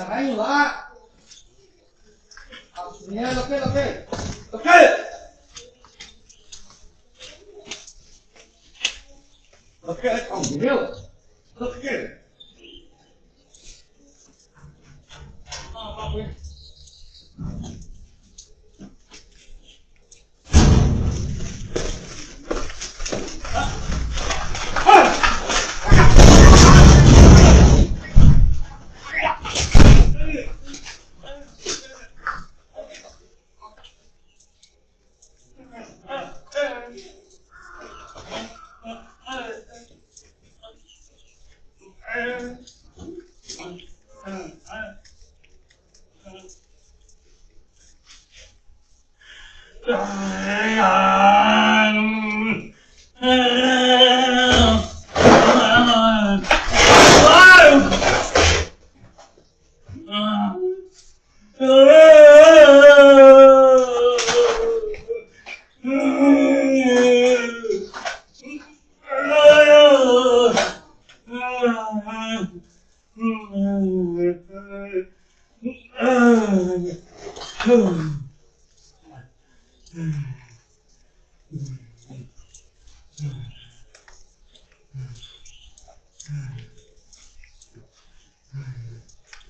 打牌有啊？好，你看 OK。OK， 搞不了。OK。啊，发挥。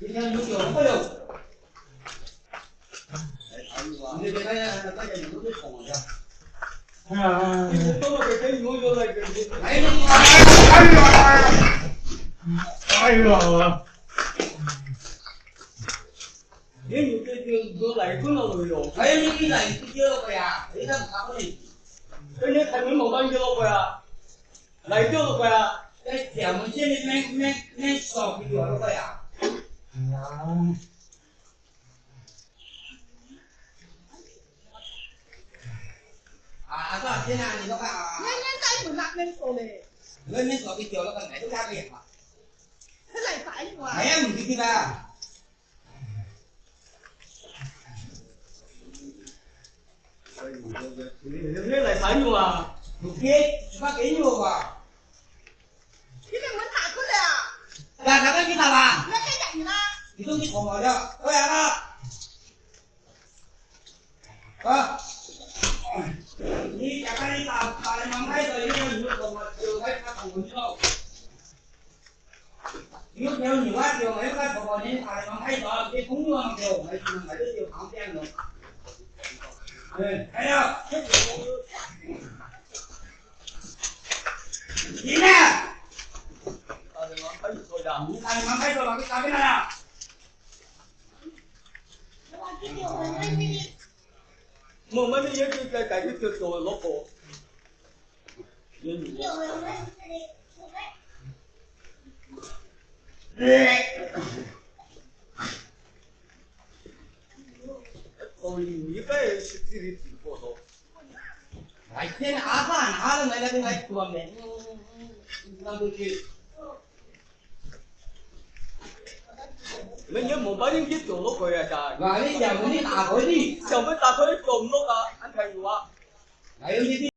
今天有酒没有？你这大家有没有捅的？你多了给给牛牛来给你。哎呀！你这都来滚了都有。哎，你来不接了不呀？你看他不哩？跟你开门弄到你老婆呀？来掉了不呀？哎，点么现在没少不掉了不呀？啊，啥？现在你都看啊？在不拿人说的。人说给掉了个爱都加变了。他来啥用啊？哎呀，你这个。你来啥用啊？给，他给你吧。你给门打出来啊！那个你打吧。那给你呢？你都给捅我的，过来了。啊！你假看你打人盲开的，有点有捅我，有才他捅我知道。有条你外条没开头发，你打人盲开的，你捅我那条，没得就旁边的。对，还有。你呢？打人盲开说的，你打人盲开说了，给打进来了。我们的也就在感觉就做老婆。哦，你该是自己挺过头。哎，天阿三，阿了来来多没？那都去。你冇把你做落去啊？咋？嗱，你又你打佢啲，又唔打佢做唔落啊？安排我啊。係有呢啲。